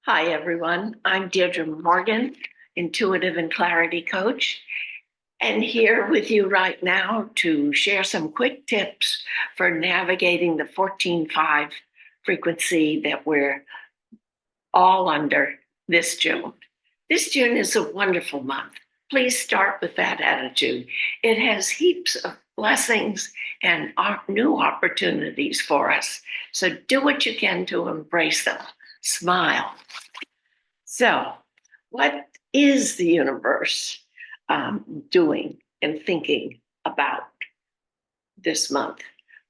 Hi, everyone. I'm Deirdre Morgan, intuitive and clarity coach, and here with you right now to share some quick tips for navigating the 14.5 frequency that we're all under this June. This June is a wonderful month. Please start with that attitude. It has heaps of blessings and new opportunities for us. So do what you can to embrace them. Smile. So, what is the universe doing and thinking about this month?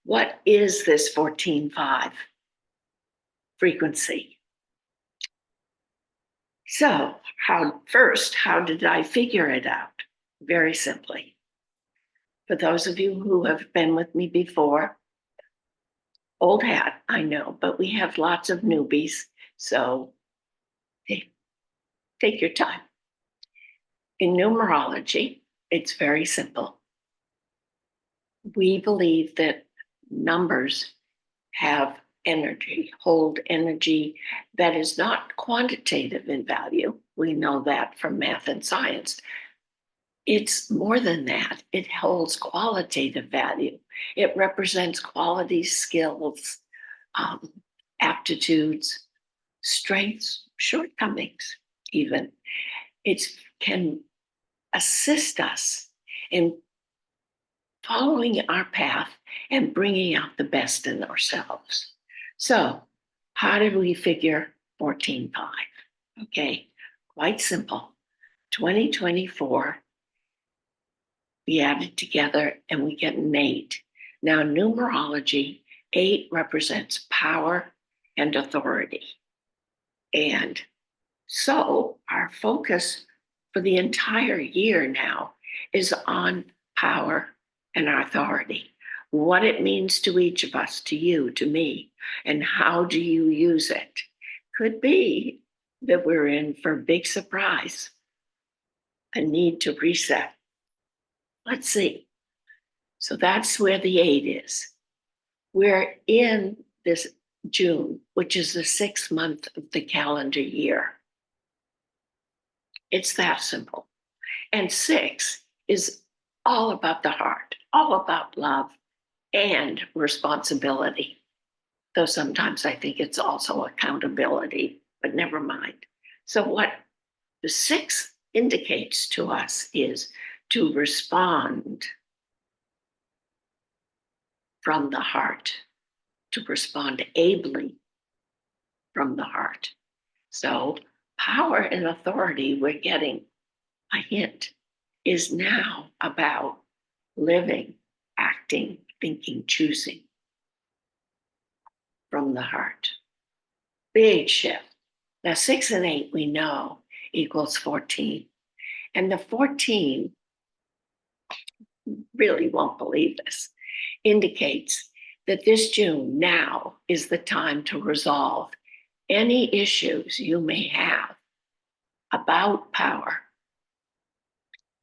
What is this 14.5 frequency? So, how did I figure it out? Very simply. For those of you who have been with me before, old hat, I know, but we have lots of newbies. So, take your time. In numerology, it's very simple. We believe that numbers have energy, hold energy that is not quantitative in value. We know that from math and science. It's more than that. It holds qualitative value. It represents qualities, skills, aptitudes, strengths, shortcomings, even. It can assist us in following our path and bringing out the best in ourselves. So, how did we figure 14.5? Okay, quite simple. 2024, we add it together and we get an 8. Now, numerology, 8 represents power and authority. And so, our focus for the entire year now is on power and authority, what it means to each of us, to you, to me, and how do you use it? Could be that we're in for a big surprise, a need to reset. Let's see. So that's where the 8 is. We're in this June, which is the 6th month of the calendar year. It's that simple. And 6 is all about the heart, all about love and responsibility. Though sometimes I think it's also accountability, but never mind. So, what the 6 indicates to us is to respond from the heart, to respond ably from the heart. So, power and authority, we're getting a hint, is now about living, acting, thinking, choosing from the heart. Big shift. Now, 6 and 8, we know, equals 14. And the 14, really won't believe this, indicates that this June now is the time to resolve any issues you may have about power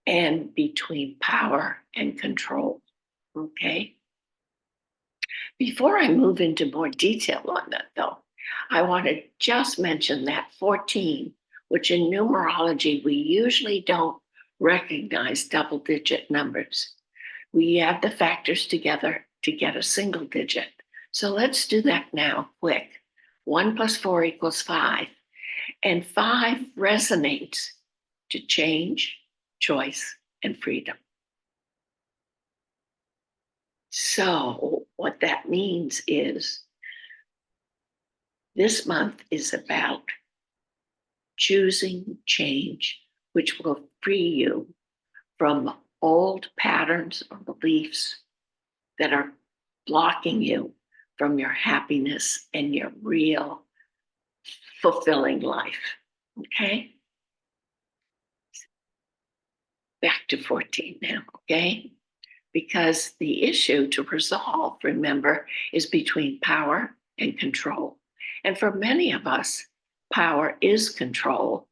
and between power and control. Okay? Before I move into more detail on that, though, I want to just mention that 14, which in numerology we usually don't recognize double-digit numbers. We add the factors together to get a single digit. So let's do that now, quick. 1 plus 4 equals 5. And 5 resonates to change, choice, and freedom. So what that means is this month is about choosing change, which will free you from old patterns or beliefs that are blocking you from your happiness and your real fulfilling life. Okay? Back to 14 now, okay? Because the issue to resolve, remember, is between power and control. And for many of us, power is control,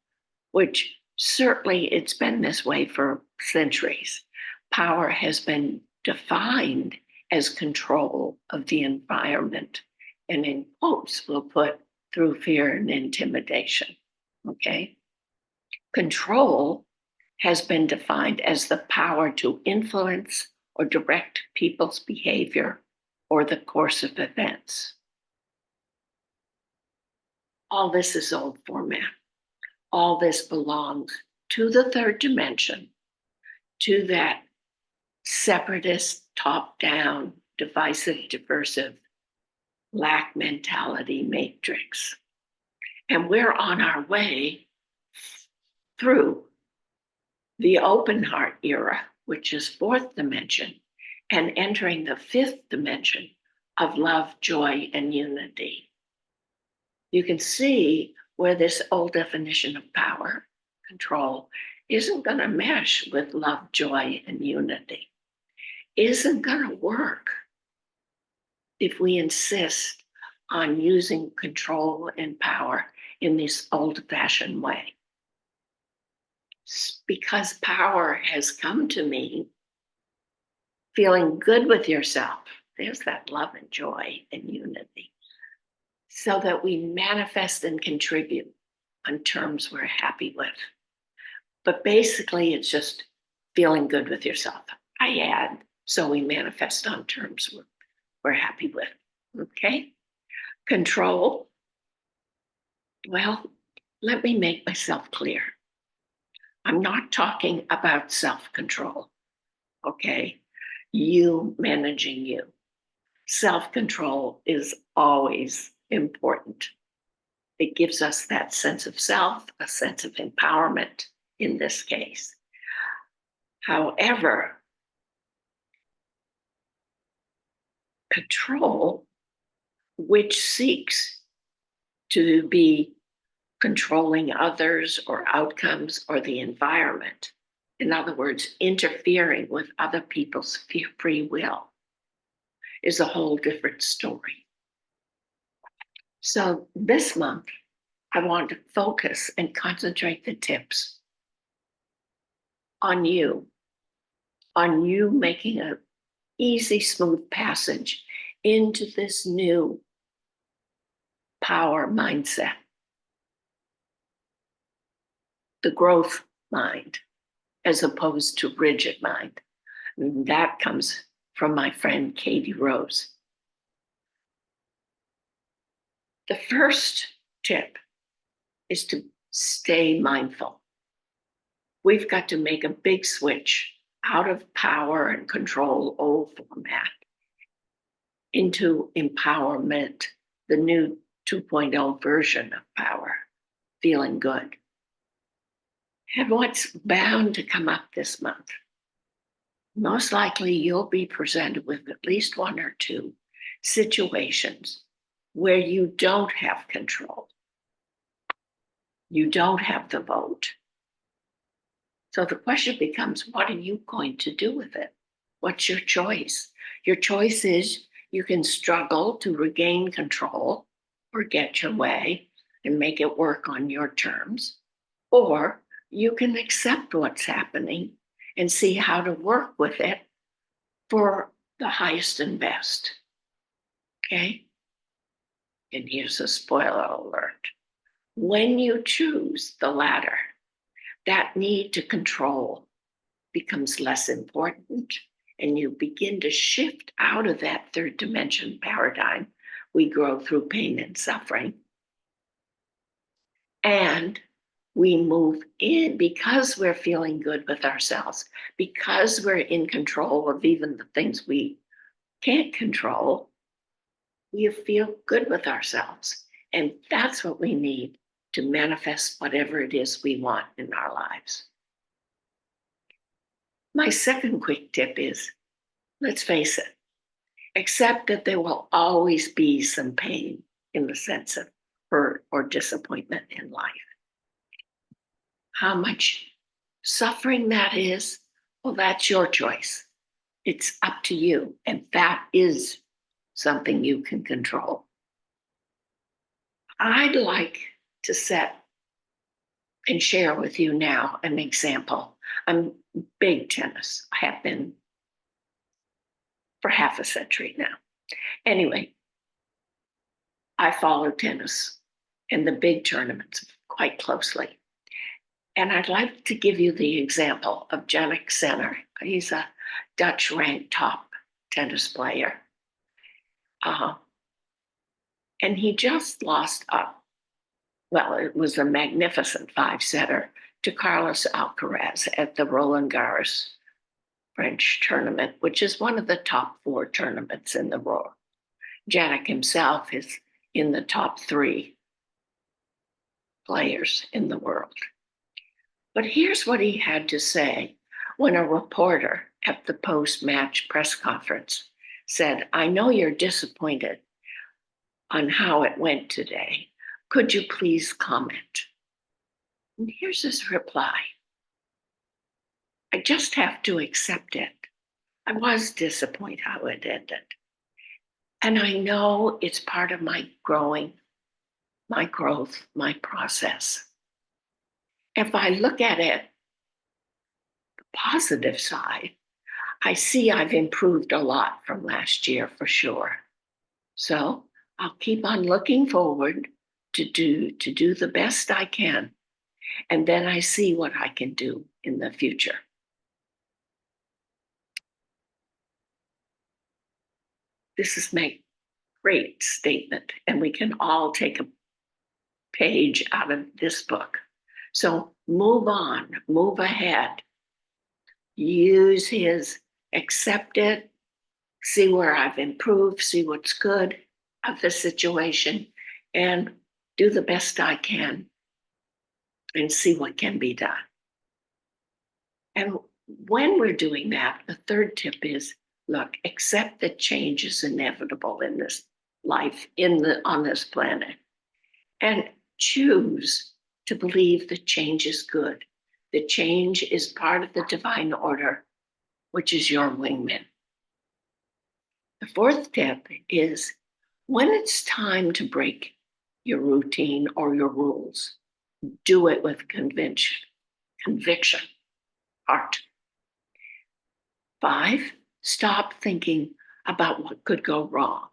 which certainly it's been this way for centuries. Power has been defined as control of the environment. And in quotes, we'll put through fear and intimidation. Okay? Control has been defined as the power to influence or direct people's behavior or the course of events. All this is old format. All this belongs to the third dimension, to that separatist, top-down, divisive, diversive, lack mentality matrix. And we're on our way through the open heart era, which is fourth dimension, and entering the fifth dimension of love, joy, and unity. You can see where this old definition of power, control, isn't going to mesh with love, joy, and unity. Isn't going to work if we insist on using control and power in this old-fashioned way. Because power has come to me, feeling good with yourself. There's that love and joy and unity. So that we manifest and contribute on terms we're happy with. But basically, it's just feeling good with yourself. I add, so we manifest on terms we're happy with. Okay? Control. Well, let me make myself clear. I'm not talking about self-control. Okay? You managing you. Self-control is always important. It gives us that sense of self, a sense of empowerment in this case. However, control, which seeks to be controlling others or outcomes or the environment, in other words, interfering with other people's free will, is a whole different story. So this month, I want to focus and concentrate the tips on you making an easy, smooth passage into this new power mindset, the growth mind, as opposed to rigid mind. And that comes from my friend Katie Rose. The first tip is to stay mindful. We've got to make a big switch out of power and control, old format, into empowerment, the new 2.0 version of power, feeling good. And what's bound to come up this month? Most likely you'll be presented with at least one or two situations where you don't have control. You don't have the vote. So the question becomes, what are you going to do with it? What's your choice? Your choice is you can struggle to regain control or get your way and make it work on your terms, or you can accept what's happening and see how to work with it for the highest and best. Okay? And here's a spoiler alert. When you choose the latter, that need to control becomes less important, and you begin to shift out of that third dimension paradigm. We grow through pain and suffering. And we move in, because we're feeling good with ourselves, because we're in control of even the things we can't control, we feel good with ourselves. And that's what we need to manifest whatever it is we want in our lives. My second quick tip is, let's face it, accept that there will always be some pain in the sense of hurt or disappointment in life. How much suffering that is, well, that's your choice. It's up to you, and that is something you can control. I'd like to set and share with you now an example. I'm big tennis. I have been for half a century now. Anyway, I follow tennis in the big tournaments quite closely. And I'd like to give you the example of Jannik Sinner. He's a Dutch ranked top tennis player. And he just lost it was a magnificent 5-setter to Carlos Alcaraz at the Roland Garros French tournament, which is one of the top 4 tournaments in the world. Jannik himself is in the top 3 players in the world. But here's what he had to say when a reporter at the post-match press conference said, "I know you're disappointed on how it went today. Could you please comment?" And here's his reply. "I just have to accept it. I was disappointed how it ended. And I know it's part of my growing, my growth, my process. If I look at it, the positive side, I see I've improved a lot from last year for sure. So I'll keep on looking forward to do the best I can. And then I see what I can do in the future." This is my great statement, and we can all take a page out of this book. So move on, move ahead, use his accept it, see where I've improved, see what's good of the situation, and do the best I can and see what can be done. And when we're doing that, the third tip is, look, accept that change is inevitable in this life, on this planet, and choose to believe that change is good, that change is part of the divine order, which is your wingman. The fourth tip is, when it's time to break your routine or your rules, do it with conviction, heart. 5, stop thinking about what could go wrong.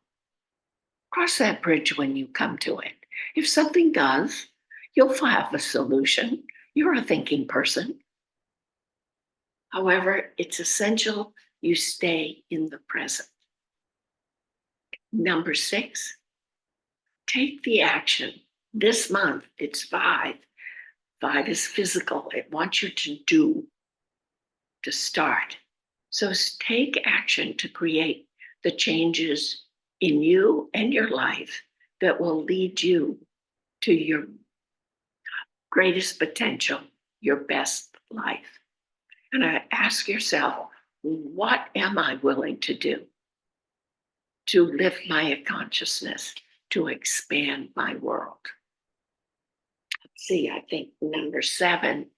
Cross that bridge when you come to it. If something does, you'll have a solution. You're a thinking person. However, it's essential you stay in the present. Number 6, take the action. This month, it's 5. 5 is physical. It wants you to start. So take action to create the changes in you and your life that will lead you to your greatest potential, your best life. And I ask yourself, what am I willing to do to lift my consciousness, to expand my world? Let's see, I think number 7,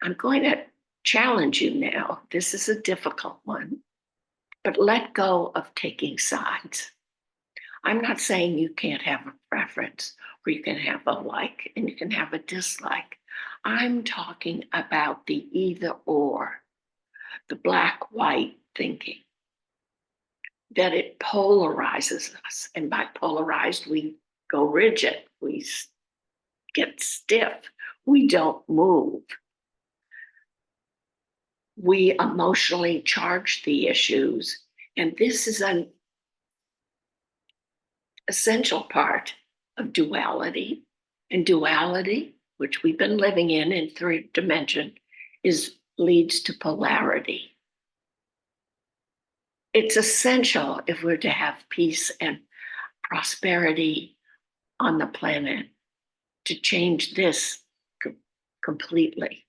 I'm going to challenge you now. This is a difficult one, but let go of taking sides. I'm not saying you can't have a preference, or you can have a like and you can have a dislike. I'm talking about the either or, the black-white thinking, that it polarizes us. And by polarized, we go rigid, we get stiff, we don't move. We emotionally charge the issues. And this is an essential part of duality. And duality, which we've been living in 3 dimension, leads to polarity. It's essential if we're to have peace and prosperity on the planet to change this completely,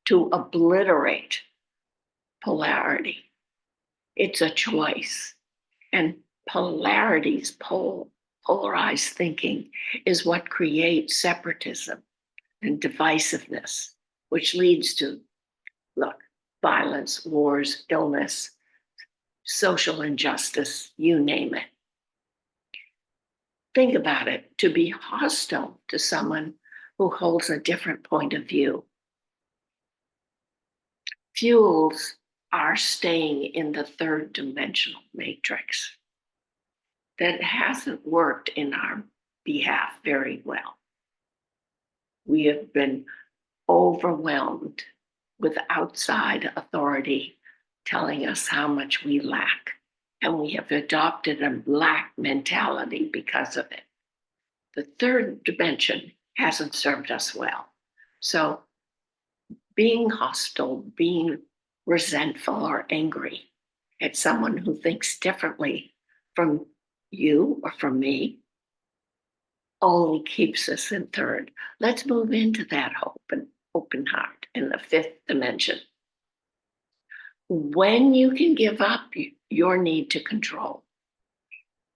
to obliterate polarity. It's a choice. And polarities, polarized thinking, is what creates separatism and divisiveness, which leads to, violence, wars, illness, social injustice, you name it. Think about it. To be hostile to someone who holds a different point of view fuels our staying in the 3rd dimensional matrix that hasn't worked in our behalf very well. We have been overwhelmed with outside authority telling us how much we lack. And we have adopted a lack mentality because of it. The third dimension hasn't served us well. So being hostile, being resentful or angry at someone who thinks differently from you or from me only keeps us in third. Let's move into that hope and open heart in the fifth dimension. When you can give up your need to control,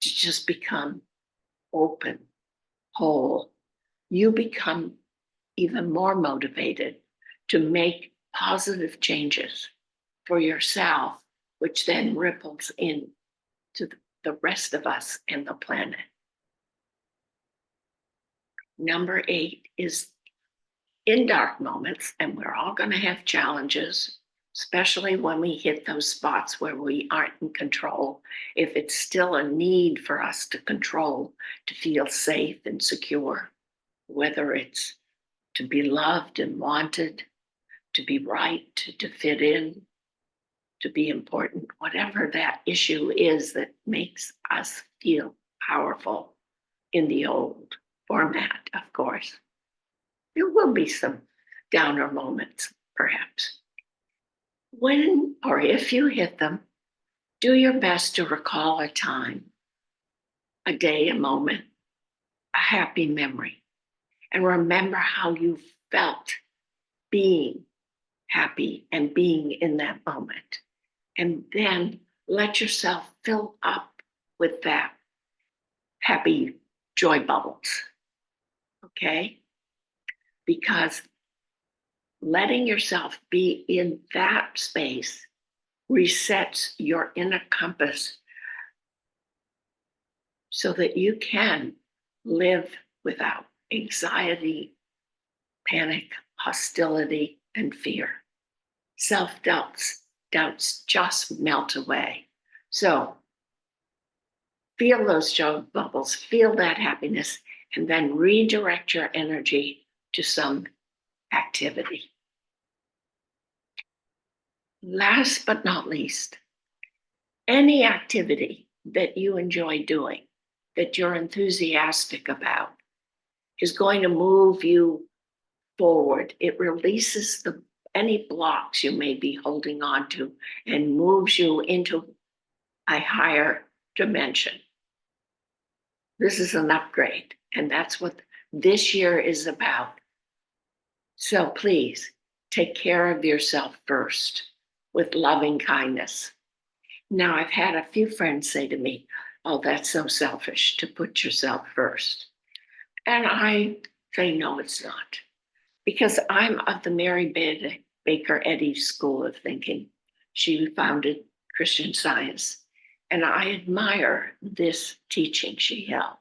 to just become open, whole, you become even more motivated to make positive changes for yourself, which then ripples in to the rest of us and the planet. Number 8 is in dark moments, and we're all going to have challenges, especially when we hit those spots where we aren't in control. If it's still a need for us to control, to feel safe and secure, whether it's to be loved and wanted, to be right, to fit in, to be important, whatever that issue is that makes us feel powerful in the old format, of course. There will be some downer moments, perhaps. When or if you hit them, do your best to recall a time, a day, a moment, a happy memory, and remember how you felt being happy and being in that moment. And then let yourself fill up with that happy joy bubbles, okay? Because letting yourself be in that space resets your inner compass so that you can live without anxiety, panic, hostility, and fear. Self-doubts just melt away. So feel those joy bubbles, feel that happiness, and then redirect your energy to some activity. Last but not least, any activity that you enjoy doing, that you're enthusiastic about, is going to move you forward. It releases any blocks you may be holding on to and moves you into a higher dimension. This is an upgrade, and that's what this year is about. So please take care of yourself first with loving kindness. Now, I've had a few friends say to me, "Oh, that's so selfish to put yourself first." And I say, no, it's not. Because I'm of the Mary Baker Eddy school of thinking. She founded Christian Science, and I admire this teaching she held.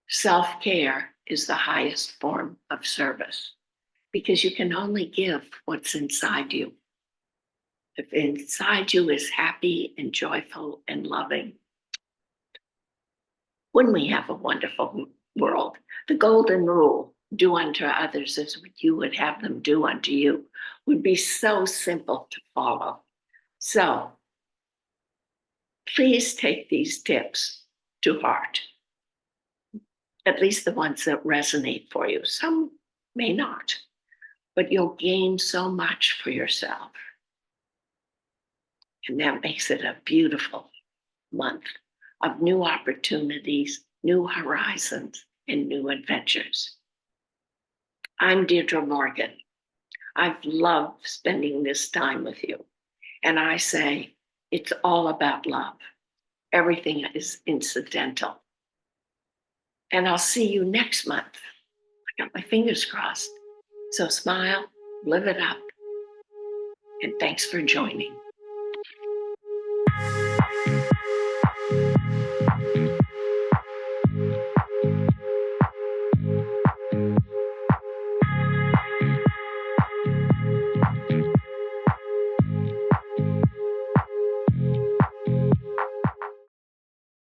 Self-care is the highest form of service because you can only give what's inside you. If inside you is happy and joyful and loving, wouldn't we have a wonderful world? The golden rule, do unto others as you would have them do unto you, would be so simple to follow. So please take these tips to heart, at least the ones that resonate for you. Some may not, but you'll gain so much for yourself. And that makes it a beautiful month of new opportunities, new horizons, and new adventures. I'm Deirdre Morgan. I've loved spending this time with you. And I say, it's all about love. Everything is incidental. And I'll see you next month. I got my fingers crossed. So smile, live it up, and thanks for joining.